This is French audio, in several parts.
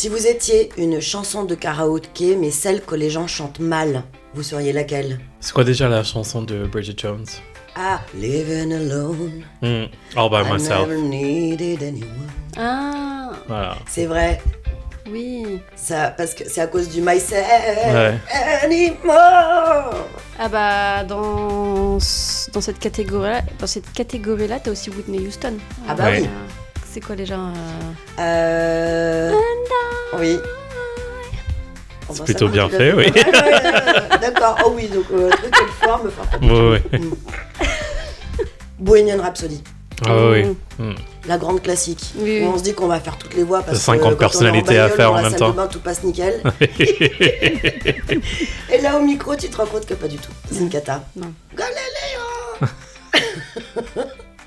Si vous étiez une chanson de karaoké, mais celle que les gens chantent mal, vous seriez laquelle? C'est quoi déjà la chanson de Bridget Jones? Ah, living alone. All by I myself. never needed anyone. Ah, Voilà. C'est vrai, oui. ça, parce que c'est à cause du myself Ouais. anymore. Ah bah, dans cette catégorie-là, t'as aussi Whitney Houston. Ah bah Ouais. oui. C'est quoi déjà Oui. Oh, C'est bah, plutôt ça va, bien tu l'as fait, oui. Ouais. D'accord, oh oui, donc truc et forme, enfin. Ouais. Bohemian Rhapsody, Ah oui. la grande classique. Oui, Où oui. on se dit qu'on va faire toutes les voix parce que 50 quand on est personnalités à bagnole, faire dans en la même salle temps. de bain, tout passe nickel. Et là au micro, tu te rends compte que pas du tout. C'est une cata. Non. Galiléo.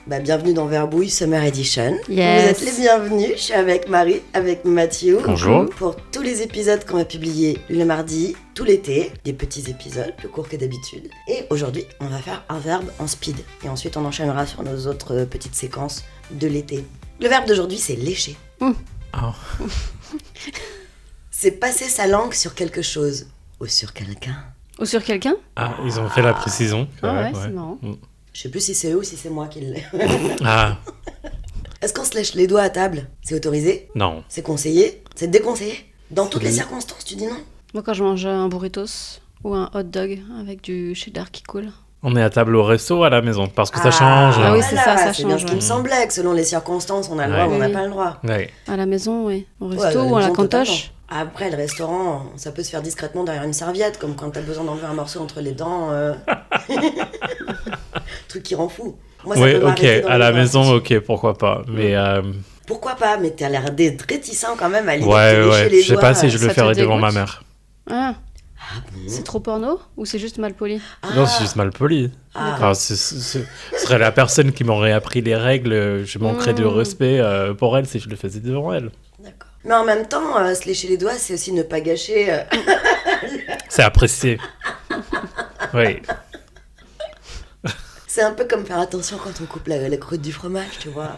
Bah, bienvenue dans Verbouille Summer Edition. Yes. Vous êtes les bienvenus. Je suis avec Marie, avec Mathieu. Bonjour. Pour tous les épisodes qu'on va publier le mardi, tout l'été. Des petits épisodes, plus courts que d'habitude. Et aujourd'hui, on va faire un verbe en speed. Et ensuite, on enchaînera sur nos autres petites séquences de l'été. Le verbe d'aujourd'hui, c'est lécher. Oh. C'est passer sa langue sur quelque chose. Ou sur quelqu'un. Ou sur quelqu'un? Ah, ils ont fait la précision. Ah ouais, c'est marrant. Je sais plus si c'est eux ou si c'est moi qui l'ai. Ah, Est-ce qu'on se lèche les doigts à table? C'est autorisé? non. C'est conseillé? C'est déconseillé? Dans toutes les Oui. circonstances, tu dis non? Moi, quand je mange un burritos ou un hot dog avec du cheddar qui coule. On est à table au resto ou à la maison parce que ça change. Ah oui, voilà, c'est ça, ça c'est bien change, ce qui me ouais. semblait, que selon les circonstances, on a le droit Ouais. ou on n'a Oui. pas le droit. Ouais. À la maison, oui. Au Ouais, resto à ou à la maison, cantoche. totalement. Après, le restaurant, ça peut se faire discrètement derrière une serviette, comme quand t'as besoin d'enlever un morceau entre les dents. Truc qui rend fou. Moi, ça Oui, peut ok. m'arrêter dans À les la bras, maison, c'est ok, pourquoi pas. Mais Pourquoi pas? Mais t'as l'air d'être réticent quand même à l'idée de ouais, te lécher ouais. les Je sais doigts. pas si je ça le te ferais devant dégoûte ma mère. Ah, Ah bon? c'est trop porno ou c'est juste mal poli? Non, c'est juste mal poli. Ah. Enfin, ce serait la personne qui m'aurait appris les règles. Je manquerais de respect pour elle si je le faisais devant elle. D'accord. Mais en même temps, se lécher les doigts, c'est aussi ne pas gâcher. C'est apprécié. Oui. C'est un peu comme faire attention quand on coupe la croûte du fromage, tu vois.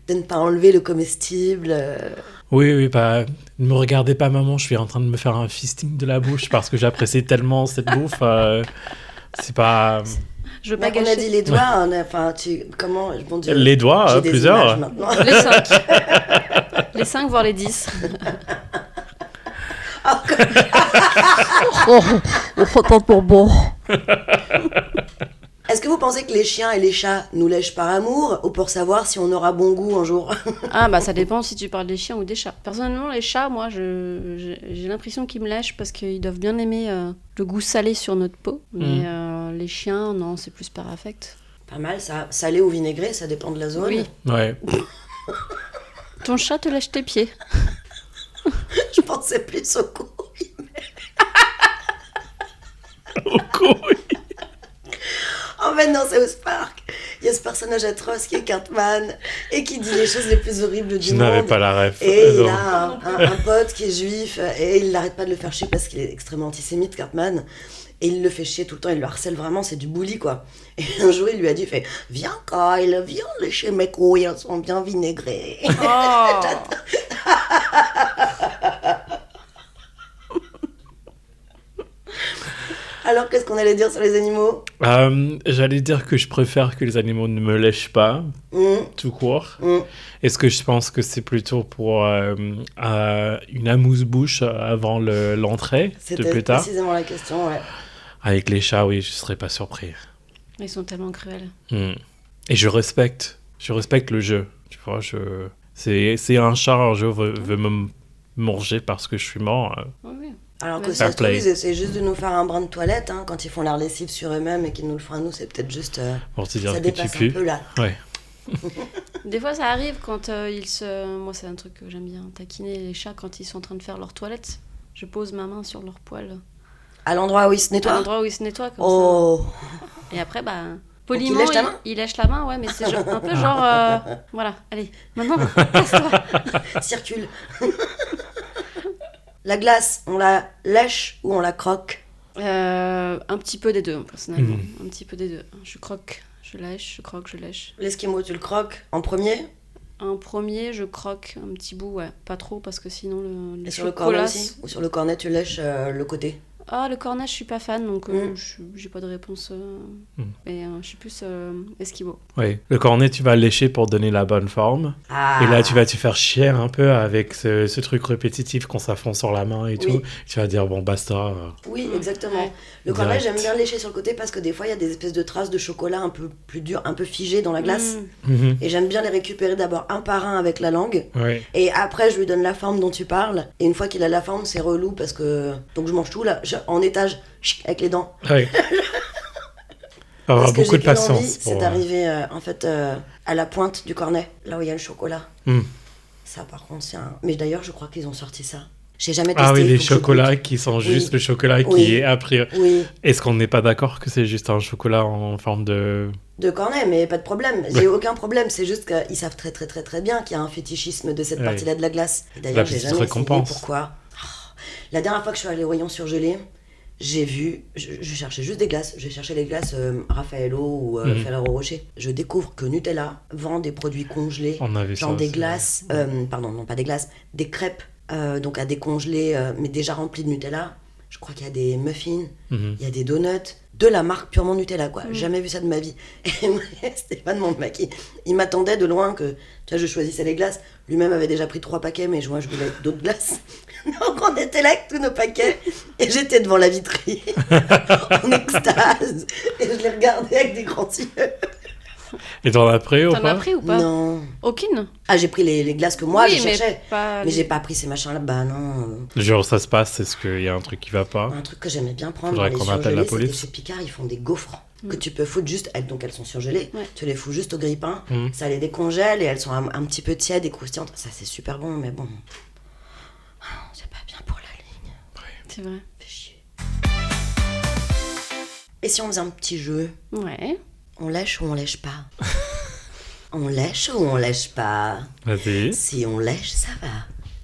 De ne pas enlever le comestible. Oui, oui, bah, ne me regardez pas, maman, je suis en train de me faire un fisting de la bouche parce que j'apprécie tellement cette bouffe. C'est pas. Je veux pas Mais on a gâcher. dit les doigts, enfin, comment, bon Dieu. Les doigts, j'ai des plusieurs. images maintenant. Les 5. Les 5, voire les 10. Est-ce que vous pensez que les chiens et les chats nous lèchent par amour ou pour savoir si on aura bon goût un jour? Ah bah ça dépend si tu parles des chiens ou des chats. Personnellement les chats, moi j'ai l'impression qu'ils me lèchent parce qu'ils doivent bien aimer le goût salé sur notre peau. Mais les chiens, non, c'est plus par affect. Pas mal ça, salé ou vinaigré, ça dépend de la zone. Oui. Ouais. Ton chat te lèche tes pieds. Je pensais plus au goût. Au couille. En fait, non, c'est au Spark. Il y a ce personnage atroce qui est Cartman et qui dit les choses les plus horribles du Je monde. n'avais pas la ref. Et il Non. a un pote qui est juif et il n'arrête pas de le faire chier parce qu'il est extrêmement antisémite, Cartman. Et il le fait chier tout le temps, il le harcèle vraiment, c'est du bully quoi. Et un jour il lui a dit, fait, viens Kyle, viens lécher mes couilles, elles sont bien vinaigrées. Oh. Alors qu'est-ce qu'on allait dire sur les animaux? J'allais dire que je préfère que les animaux ne me lèchent pas, tout court. Est-ce que je pense que c'est plutôt pour une amuse-bouche avant l'entrée de C'était plus tard? précisément la question, ouais. Avec les chats, oui, je serais pas surpris. Ils sont tellement cruels. Et je respecte le jeu. Tu vois, c'est un chat, un jeu veut me manger parce que je suis mort. Oui. Alors que Ouais. ça Fair se trouve, play. ils essaient juste de nous faire un brin de toilette, hein, quand ils font leur lessive sur eux-mêmes et qu'ils nous le font à nous, c'est peut-être juste... Pour te dire ça que tu dépasse un pues. peu là. Ouais. Des fois ça arrive quand ils se... Moi c'est un truc que j'aime bien, taquiner les chats quand ils sont en train de faire leur toilette. Je pose ma main sur leur poil. À l'endroit où ils se À nettoient. l'endroit où ils se nettoient comme Oh. ça. Et après bah... il Poliment, lèche la main il lèche la main, ouais, mais c'est un peu genre... Voilà, allez, maintenant, casse-toi. Circule. La glace, on la lèche ou on la croque? Un petit peu des deux, personnellement. Un petit peu des deux. Je croque, je lèche, je croque, je lèche. L'esquimau, tu le croques en premier? Un premier, je croque un petit bout, ouais. Pas trop, parce que sinon le Et sur le cornet aussi? Ou sur le cornet, tu lèches le côté? Ah, le cornet, je suis pas fan, donc j'ai pas de réponse. Mais je suis plus esquimau. Oui, le cornet, tu vas le lécher pour donner la bonne forme. Ah. Et là, tu vas te faire chier un peu avec ce truc répétitif quand ça fond sur la main et tout. Tu vas dire, bon, basta. Oui, exactement. Ouais. Le cornet, Direct. j'aime bien lécher sur le côté parce que des fois, il y a des espèces de traces de chocolat un peu plus dures, un peu figées dans la glace. Mhm. Et j'aime bien les récupérer d'abord un par un avec la langue. Oui. Et après, je lui donne la forme dont tu parles. Et une fois qu'il a la forme, c'est relou parce que... Donc je mange tout là, en étage, avec les dents. Oui. Avoir Parce que beaucoup j'ai de qu'une patience. envie, c'est d'arriver en fait à la pointe du cornet, là où il y a le chocolat. Mm. Ça, par contre, c'est un... Mais d'ailleurs, je crois qu'ils ont sorti ça. J'ai jamais testé. Ah oui, les faut que je chocolats goûte. qui sont Oui. juste le chocolat Oui. qui est après. Oui, Est-ce qu'on n'est pas d'accord que c'est juste un chocolat en forme de... de cornet, mais pas de problème. J'ai aucun problème. C'est juste qu'ils savent très très très très bien qu'il y a un fétichisme de cette Ouais. partie-là de la glace. Et La d'ailleurs, j'ai petite jamais essayé. récompense. Pourquoi? La dernière fois que je suis allée au rayon surgelé, j'ai vu, je cherchais juste des glaces, j'ai cherché les glaces Raffaello ou Ferrero Rocher. Je découvre que Nutella vend des produits congelés, On a vu ça genre des aussi. glaces, pardon, non pas des glaces, des crêpes, donc à décongeler, mais déjà remplies de Nutella. Je crois qu'il y a des muffins, Mhm. il y a des donuts, de la marque purement Nutella, quoi. Jamais vu ça de ma vie. Et moi, Stéphane, mon mec, il m'attendait de loin que, tu vois, je choisissais les glaces. Lui-même avait déjà pris 3 paquets, mais moi, je voulais d'autres glaces. Donc, on était là avec tous nos paquets. Et j'étais devant la vitrine, en extase. Et je les regardais avec des grands yeux. Et t'en as pris ou T'en as pas? pris ou pas? Non. Aucune? Ah, j'ai pris les glaces que moi, Oui, je mais cherchais. pas Mais les- j'ai pas pris ces machins-là. Bah non. Genre, ça se passe, est-ce qu'il y a un truc qui va pas? Un truc que j'aimais bien prendre Faudrait dans les qu'on appelle la surgelés, c'était police. chez Picard, ils font des gaufres que tu peux foutre juste, donc elles sont surgelées, Ouais. tu les fous juste au grille-pain, Mhm. ça les décongèle et elles sont un petit peu tièdes et croustillantes. Ça c'est super bon, mais bon, c'est pas bien pour la ligne, C'est vrai. fait chier. Et si on faisait un petit jeu, Ouais. on lèche ou on lèche pas? On lèche ou on lèche pas? Vas-y. Si on lèche, ça va.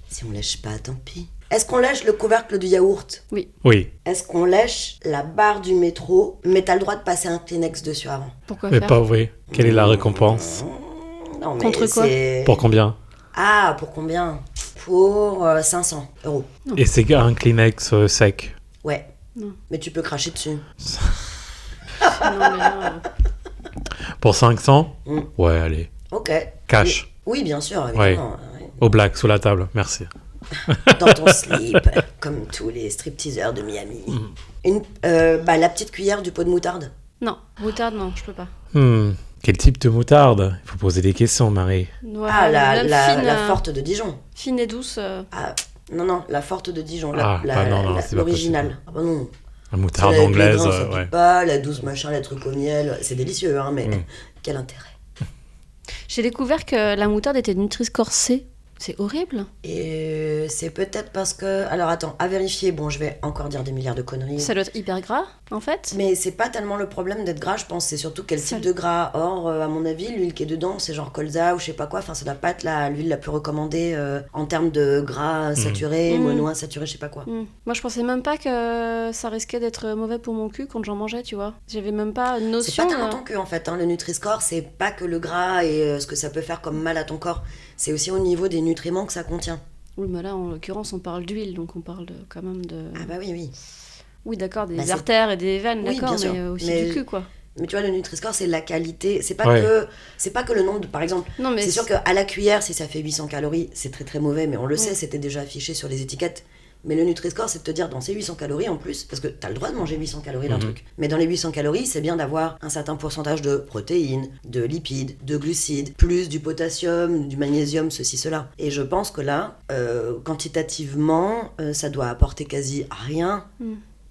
Si on lèche pas, tant pis. Est-ce qu'on lèche le couvercle du yaourt? Oui. Oui. Est-ce qu'on lèche la barre du métro, mais t'as le droit de passer un Kleenex dessus avant? Pourquoi Mais faire? pas vrai. Quelle est la récompense? Non, mais Contre quoi? c'est- Pour combien? Ah, pour combien? Pour 500 €. Et c'est un Kleenex sec. Ouais. Non. Mais tu peux cracher dessus. Non, mais là, Pour 500? Mm. Ouais, allez. Ok. Cash. Oui, bien sûr, évidemment. Ouais. Au black, sous la table. Merci. Dans ton slip, comme tous les stripteaseurs de Miami. La petite cuillère du pot de moutarde. non. Moutarde, non, je peux pas. Quel type de moutarde? Il faut poser des questions, Marie. Ouais, Ah, même fine, la forte de Dijon. fine et douce. Ah, non, la forte de Dijon. Ah, bah non, c'est pas l'originale. Ah bah non. La C'est moutarde la- avec les anglaise, grains, ça ouais. pique pas, la douce machin, les trucs au miel. C'est délicieux, hein, mais quel intérêt. J'ai découvert que la moutarde était Nutri-Score C. C'est horrible. Et c'est peut-être parce que... Alors attends, à vérifier, bon je vais encore dire des milliards de conneries. Ça doit être hyper gras, en fait. Mais c'est pas tellement le problème d'être gras, je pense, c'est surtout quel Ça- type de gras. Or, à mon avis, l'huile qui est dedans, c'est genre colza ou je sais pas quoi, enfin ça doit pas être l'huile la plus recommandée en termes de gras saturé, monoinsaturé, je sais pas quoi. Moi, je pensais même pas que ça risquait d'être mauvais pour mon cul quand j'en mangeais, tu vois. J'avais même pas C'est notion. pas tellement ton cul en fait, hein. Le Nutri-Score, c'est pas que le gras et ce que ça peut faire comme mal à ton corps, c'est aussi au niveau des nutriments que ça contient. Oui, mais là, en l'occurrence, on parle d'huile, donc on parle quand même de... Ah bah oui, oui. Oui, d'accord, des Bah, c'est- artères et des veines, Oui, d'accord, bien sûr. mais aussi Mais- du cul, quoi. Mais tu vois, le Nutri-Score, c'est la qualité, c'est pas, Ouais. c'est pas que le nombre de... Par exemple, Non, mais c'est sûr qu'à la cuillère, si ça fait 800 calories, c'est très très mauvais, mais on le sait, c'était déjà affiché sur les étiquettes. Mais le Nutri-Score, c'est de te dire dans ces 800 calories en plus, parce que t'as le droit de manger 800 calories d'un truc, mais dans les 800 calories, c'est bien d'avoir un certain pourcentage de protéines, de lipides, de glucides, plus du potassium, du magnésium, ceci, cela. Et je pense que là, quantitativement, ça doit apporter quasi rien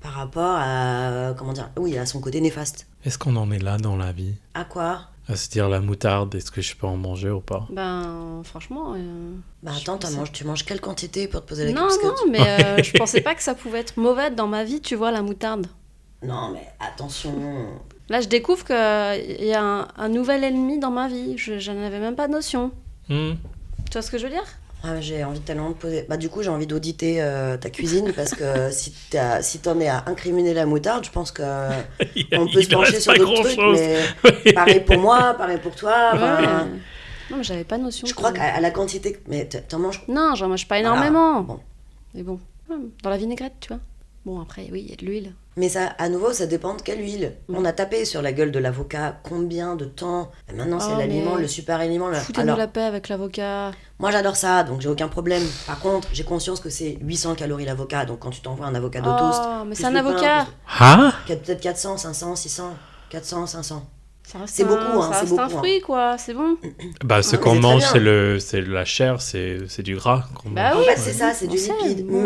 par rapport à, comment dire, oui, à son côté néfaste. Est-ce qu'on en est là dans la vie? À quoi? À se dire la moutarde, est-ce que je peux en manger ou pas? Ben, franchement... Bah je attends, pensais- tu manges quelle quantité pour te poser la Non, question? non, mais je pensais pas que ça pouvait être mauvais dans ma vie, tu vois, la moutarde. Non, mais attention. Là, je découvre qu'il y a un nouvel ennemi dans ma vie. J'en avais même pas notion. Hmm. Tu vois ce que je veux dire? Ah, j'ai envie tellement de poser. Bah, du coup, j'ai envie d'auditer ta cuisine parce que si t'en es à incriminer la moutarde, je pense que on peut Il se pencher reste sur pas d'autres trucs. grand-chose. Mais pareil pour moi, pareil pour toi. Ouais. enfin, Non, mais j'avais pas notion. Je crois qu'à la quantité... Mais t'en manges... Non, j'en mange pas énormément. Bon. Mais bon, dans la vinaigrette, tu vois. Bon, après, oui, il y a de l'huile. Mais ça, à nouveau, ça dépend de quelle huile. On a tapé sur la gueule de l'avocat combien de temps. Et maintenant, c'est l'aliment, le super aliment. Foutez-nous la paix avec l'avocat. Moi, j'adore ça, donc j'ai aucun problème. Par contre, j'ai conscience que c'est 800 calories l'avocat. Donc quand tu t'envoies un avocat de toast... mais c'est un avocat. Peut-être 400, 500, 600, 400, 500. C'est beaucoup, c'est un fruit, quoi. C'est bon. Bah, ce qu'on mange, c'est la chair, c'est du gras. Bah oui, en fait, c'est ça, c'est du liquide. Bon.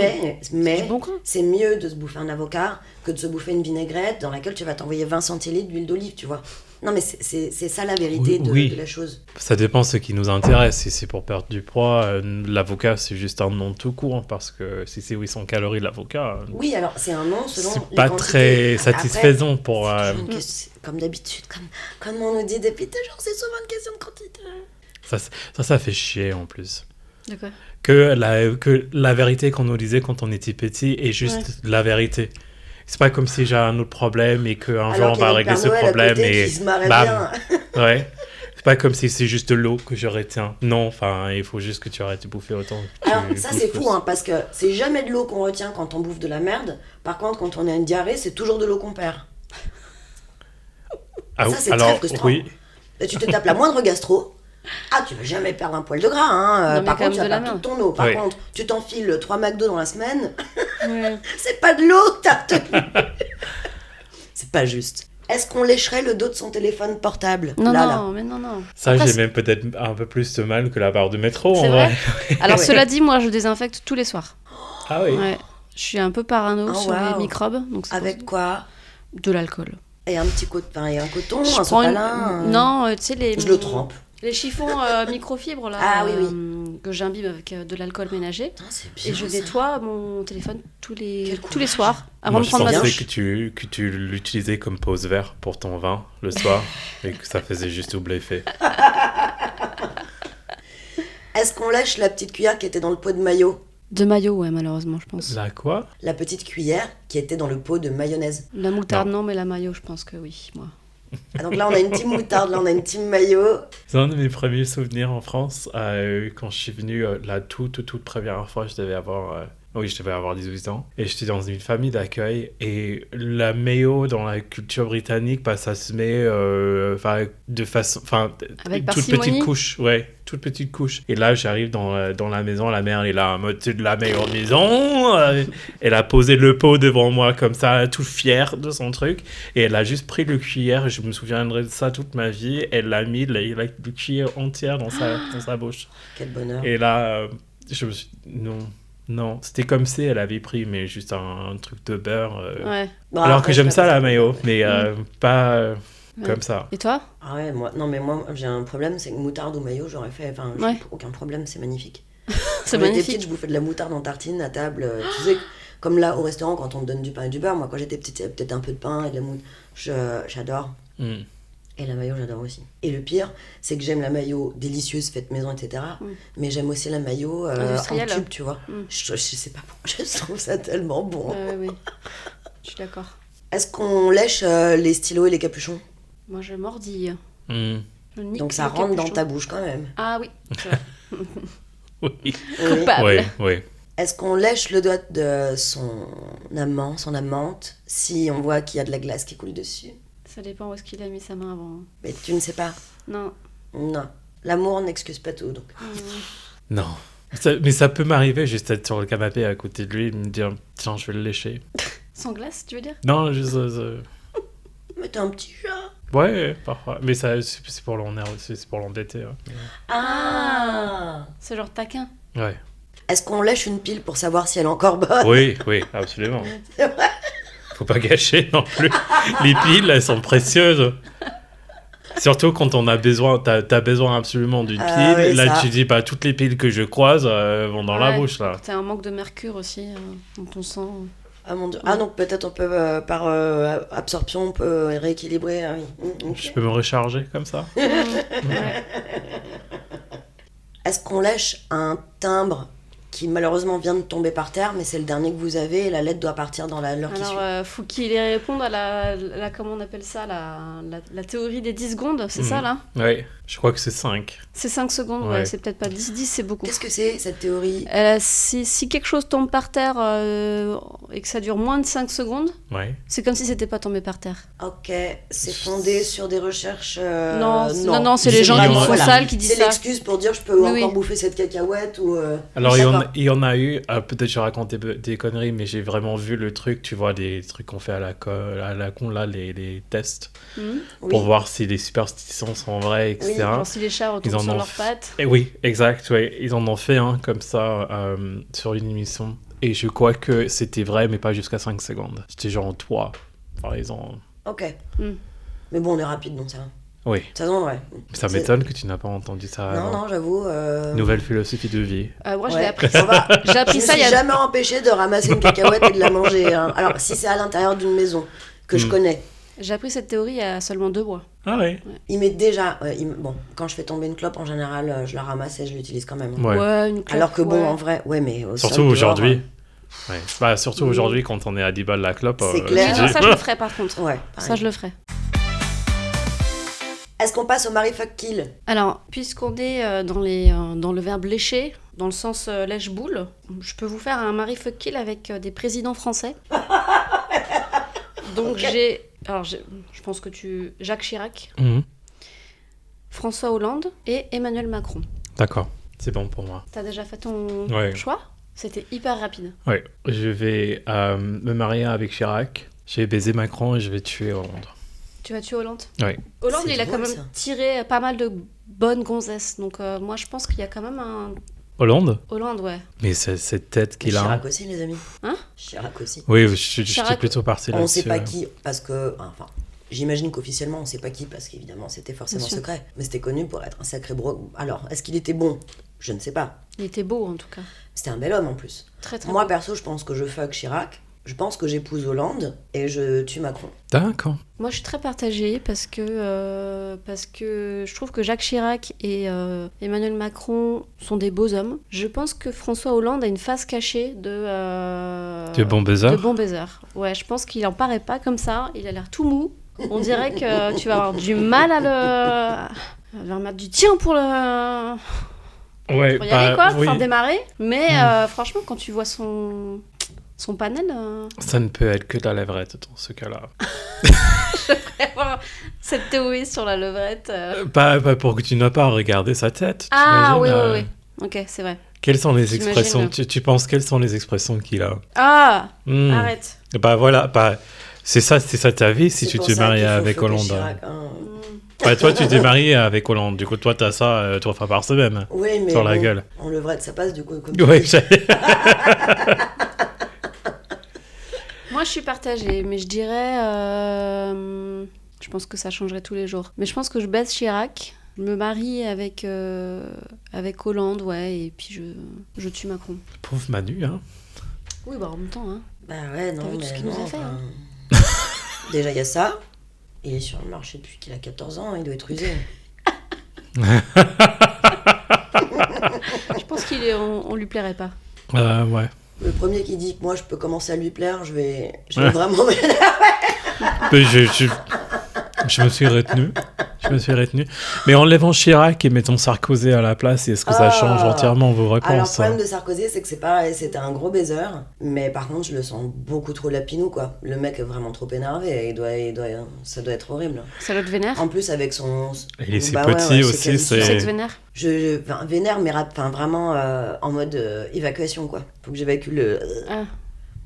Mais bon c'est mieux de se bouffer un avocat que de se bouffer une vinaigrette dans laquelle tu vas t'envoyer 20 centilitres d'huile d'olive, tu vois. Non, mais c'est ça la vérité de la chose. Ça dépend ce qui nous intéresse. Si c'est pour perdre du poids, l'avocat, c'est juste un nom tout court. Parce que si c'est 800 calories l'avocat... Oui, alors c'est un nom selon c'est les pas quantités. très satisfaisant. Après, pour... Comme d'habitude, comme on nous dit depuis toujours, c'est souvent une question de quantité. Ça fait chier en plus. De quoi ? Que la vérité qu'on nous disait quand on était petit est juste la vérité. C'est pas comme si j'ai un autre problème et qu'un jour on va régler ce problème et bam. Ouais. C'est pas comme si c'est juste de l'eau que je retiens. Non, enfin, il faut juste que tu arrêtes de bouffer autant. Alors ça c'est fou, parce que c'est jamais de l'eau qu'on retient quand on bouffe de la merde. Par contre, quand on a une diarrhée, c'est toujours de l'eau qu'on perd. Ça c'est très frustrant. Oui. Tu te tapes la moindre gastro. Tu vas jamais perdre un poil de gras, hein. Par contre, tu vas perdre toute ton eau. Par contre, tu t'enfiles 3 McDo dans la semaine. C'est pas de l'eau que t'as retenu. C'est pas juste. Est-ce qu'on lécherait le dos de son téléphone portable ? Non. Ça, après, j'ai même peut-être un peu plus de mal que la barre de métro. C'est vrai. Alors, cela dit, moi, je désinfecte tous les soirs. Ah oui. Ouais. Je suis un peu parano sur les microbes. Donc avec quoi ? De l'alcool. Et un petit coton, un sopalin. Non, tu sais, je le trempe. Les chiffons microfibres, là, que j'imbibe avec de l'alcool ménager. C'est bien, et je nettoie mon téléphone tous les soirs avant de prendre ma douche. Je pensais que tu l'utilisais comme pose-verre pour ton vin le soir et que ça faisait juste double effet. Est-ce qu'on lèche la petite cuillère qui était dans le pot de mayo ? De mayo, ouais, malheureusement, je pense. La quoi ? La petite cuillère qui était dans le pot de mayonnaise. La moutarde, non, mais la mayo, je pense que oui, moi. Donc là, on a une team moutarde, là, on a une team mayo. C'est un de mes premiers souvenirs en France. Quand je suis venu la toute première fois, je devais avoir 18 ans. Et j'étais dans une famille d'accueil. Et la mayo, dans la culture britannique, ça se met de façon... Avec toute petite couche. Ouais, toute petite couche. Et là, j'arrive dans la maison, la mère, elle est là, en mode, de la mayo maison. Elle a posé le pot devant moi comme ça, toute fière de son truc. Et elle a juste pris le cuillère. Je me souviendrai de ça toute ma vie. Elle l'a mis, la cuillère entière dans sa bouche. Quel bonheur. Et là, je me suis dit, non, c'était comme si elle avait pris mais juste un truc de beurre. Ouais. Alors que j'aime ça la mayo, mais pas comme ça. Et toi ? Ah ouais, moi j'ai un problème, c'est que moutarde ou mayo, j'aurais fait, j'ai aucun problème, c'est magnifique. C'est quand magnifique. j'étais petite, je bouffais de la moutarde en tartine à table, tu sais, comme là au restaurant quand on te donne du pain et du beurre. Moi quand j'étais petite, il y avait peut-être un peu de pain et de la moutarde. J'adore. Et la mayo, j'adore aussi. Et le pire, c'est que j'aime la mayo délicieuse, faite maison, etc. Mais j'aime aussi la mayo en tube, tu vois. Je sais pas pourquoi, je trouve ça tellement bon. Oui, je suis d'accord. Est-ce qu'on lèche les stylos et les capuchons ? Moi, je mordille. Donc ça rentre dans ta bouche quand même. Ah oui, c'est vrai. Oui. Coupable. Oui. Est-ce qu'on lèche le doigt de son amant, son amante, si on voit qu'il y a de la glace qui coule dessus ? Ça dépend où est-ce qu'il a mis sa main avant. Mais tu ne sais pas. Non. L'amour n'excuse pas tout, donc. Non. Mais ça peut m'arriver juste être sur le canapé à côté de lui et me dire tiens, je vais le lécher. Sans glace, tu veux dire ? Non, juste... Mais t'es un petit chat. Ouais, parfois. Mais ça, c'est pour l'embêter. Ouais. Ah. C'est genre taquin. Ouais. Est-ce qu'on lèche une pile pour savoir si elle est encore bonne ? Oui, absolument. C'est vrai. Faut pas gâcher non plus. Les piles, elles sont précieuses. Surtout quand on a besoin, t'as besoin absolument d'une pile. Oui, là, ça. tu dis, toutes les piles que je croise vont dans la bouche, là. T'as un manque de mercure aussi dans ton sang. Ah mon Dieu. Ah donc peut-être on peut, par absorption, on peut rééquilibrer. Ah, oui. Okay. Je peux me recharger comme ça. Est-ce qu'on lèche un timbre qui malheureusement vient de tomber par terre, mais c'est le dernier que vous avez et la lettre doit partir dans l'heure qui suit. Alors, faut qu'il réponde à la comment on appelle ça, la théorie des 10 secondes, c'est ça là ? Oui. Je crois que c'est 5. C'est 5 secondes, ouais, c'est peut-être pas 10. 10, c'est beaucoup. Qu'est-ce que c'est, cette théorie ? Si quelque chose tombe par terre et que ça dure moins de 5 secondes, c'est comme si c'était pas tombé par terre. Ok, c'est fondé sur des recherches... Non, c'est les gens qui font ça qui disent ça. C'est l'excuse pour dire je peux encore bouffer cette cacahuète ou... Alors, il y en a eu, peut-être je raconte des conneries, mais j'ai vraiment vu le truc, tu vois, des trucs qu'on fait à la con, là, les tests, pour voir si les superstitions sont vraies, etc. Oui, genre si les chats retournent sur leurs pattes. Et oui, exact, ouais. Ils en ont fait un comme ça sur une émission. Et je crois que c'était vrai, mais pas jusqu'à 5 secondes. C'était genre 3, par exemple. Ok. Mais bon, on est rapide, donc ça va. Oui. De toute façon, ouais. Ça m'étonne que tu n'as pas entendu ça avant. Non, j'avoue. Nouvelle philosophie de vie. Moi, je l'ai appris. J'ai appris ça. Je me suis jamais empêché de ramasser une cacahuète et de la manger. Hein. Alors, si c'est à l'intérieur d'une maison que je connais. J'ai appris cette théorie il y a seulement 2 mois. Ah ouais. Il m'est déjà... bon, quand je fais tomber une clope, en général, je la ramasse et je l'utilise quand même. Ouais, une clope. Alors que bon, en vrai, mais... Surtout aujourd'hui. Surtout aujourd'hui, quand on est à 10 balles la clope. C'est clair. Non, ça, je le ferai par contre. Ouais, ça, je le ferai. Est-ce qu'on passe au Marry Fuck Kill ? Alors, puisqu'on est dans le verbe lécher, dans le sens lèche-boule, je peux vous faire un Marry Fuck Kill avec des présidents français. Donc je pense que Jacques Chirac, François Hollande et Emmanuel Macron. D'accord, c'est bon pour moi. T'as déjà fait ton choix ? C'était hyper rapide. Oui, je vais me marier avec Chirac, je vais baiser Macron et je vais tuer Hollande. Tu vas tuer Hollande ? Oui. Hollande, il a quand même tiré pas mal de bonnes gonzesses, donc moi je pense qu'il y a quand même un... Hollande, ouais. Mais cette tête qu'il a... Chirac aussi, les amis. Hein ? Chirac aussi. Oui, je suis plutôt parti là-dessus. On sait pas qui, parce que... Enfin, j'imagine qu'officiellement, on sait pas qui, parce qu'évidemment, c'était forcément secret. Mais c'était connu pour être un sacré bro... Alors, est-ce qu'il était bon ? Je ne sais pas. Il était beau, en tout cas. C'était un bel homme, en plus. Très, très Moi, beau. perso, je pense que je fuck Chirac. Je pense que j'épouse Hollande et je tue Macron. D'accord. Moi, je suis très partagée parce que je trouve que Jacques Chirac et Emmanuel Macron sont des beaux hommes. Je pense que François Hollande a une face cachée de bon baiser. De bon baiser. Ouais, je pense qu'il en paraît pas comme ça. Il a l'air tout mou. On dirait que tu vas avoir du mal à le remettre du tien pour le... Ouais, pour y aller, quoi, pour faire démarrer. Mais franchement, quand tu vois son panel... Ça ne peut être que de la levrette dans ce cas-là. Je devrais avoir cette théorie sur la levrette. Pas pour que tu n'as pas regardé sa tête. Ah oui. Ok, c'est vrai. Quelles sont les expressions tu penses quelles sont les expressions qu'il a ? Ah arrête. Voilà, c'est ça ta vie si tu te maries avec Hollande. Toi, tu t'es marié avec Hollande. Du coup, toi, t'as ça 3 fois par semaine. Oui, mais sur la gueule. En levrette, ça passe du coup. Moi, je suis partagée, mais je dirais... je pense que ça changerait tous les jours. Mais je pense que je baise Chirac, je me marie avec Hollande, ouais, et puis je tue Macron. Pauvre Manu, hein. Oui, en même temps, hein. Bah ouais, non, t'as vu tout ce qu'il nous a fait, hein. Déjà, il y a ça. Il est sur le marché depuis qu'il a 14 ans, il doit être usé. Je pense qu'on lui plairait pas. Ouais. Le premier qui dit que moi je peux commencer à lui plaire, je vais vraiment je me suis retenu. Mais enlevant Chirac et mettons Sarkozy à la place, est-ce que ça change entièrement vos réponses ? Alors, le problème de Sarkozy, c'est que c'est pareil, c'était un gros baiser, mais par contre, je le sens beaucoup trop lapinou, quoi. Le mec est vraiment trop énervé, ça doit être horrible. Ça doit être vénère ? En plus, avec son... Il est si petit aussi, c'est... Tu sais que vénère ? Vénère, mais vraiment en mode évacuation, quoi. Faut que j'évacue le...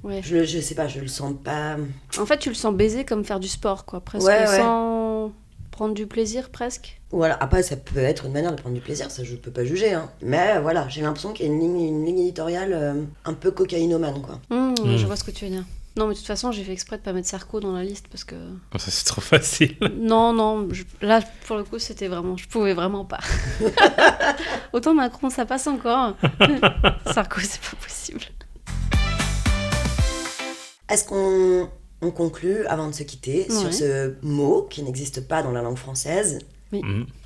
Ouais. Je sais pas, je le sens pas... En fait, tu le sens baiser comme faire du sport, quoi. Presque sans prendre du plaisir, presque. Voilà, après, ça peut être une manière de prendre du plaisir, ça je peux pas juger, hein. Mais voilà, j'ai l'impression qu'il y a une ligne éditoriale un peu cocaïnomane, quoi. Je vois ce que tu veux dire. Non, mais de toute façon, j'ai fait exprès de pas mettre Sarko dans la liste parce que... Ça, c'est trop facile. Non, là, pour le coup, c'était vraiment... Je pouvais vraiment pas. Autant Macron, ça passe encore. Sarko, c'est pas possible. Est-ce qu'on conclut, avant de se quitter, sur ce mot qui n'existe pas dans la langue française,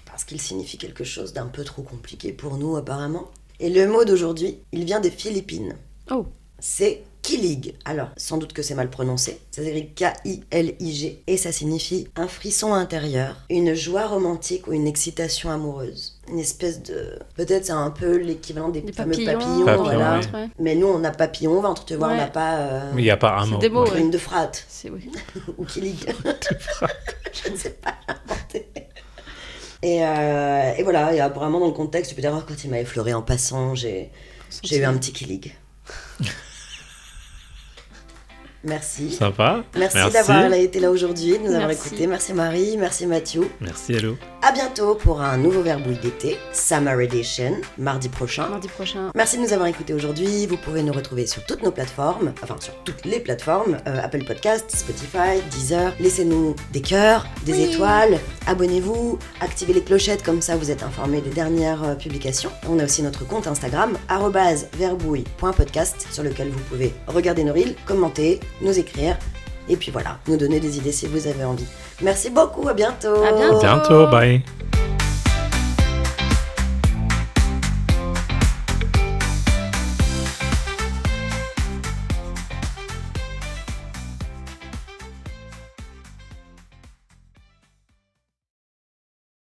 parce qu'il signifie quelque chose d'un peu trop compliqué pour nous, apparemment. Et le mot d'aujourd'hui, il vient des Philippines. Oh. C'est Kilig. Alors, sans doute que c'est mal prononcé. Ça s'écrit K-I-L-I-G. Et ça signifie un frisson intérieur, une joie romantique ou une excitation amoureuse. Une espèce de... Peut-être c'est un peu l'équivalent des fameux papillons. Voilà. Ouais. Mais nous, on a papillon ventre, tu vois, on n'a pas... Mais il n'y a pas un mot. Des mots, Une de frate. Oui. Ou Kilig. Je ne sais pas l'inventer. Et voilà, et apparemment dans le contexte, tu peux dire, quand il m'a effleuré en passant, j'ai eu un petit Kilig. Merci. Sympa. Merci d'avoir été là aujourd'hui, de nous avoir écoutés. Merci Marie, merci Mathieu. Merci Hello. À bientôt pour un nouveau Verbouille d'été, Summer Edition, mardi prochain. Merci de nous avoir écoutés aujourd'hui. Vous pouvez nous retrouver sur toutes nos plateformes, enfin sur toutes les plateformes, Apple Podcasts, Spotify, Deezer. Laissez-nous des cœurs, des étoiles, abonnez-vous, activez les clochettes, comme ça vous êtes informés des dernières publications. On a aussi notre compte Instagram, @verbouille.podcast, sur lequel vous pouvez regarder nos reels, commenter, nous écrire, et puis voilà, nous donner des idées si vous avez envie. Merci beaucoup, à bientôt. À bientôt. À bientôt, bye.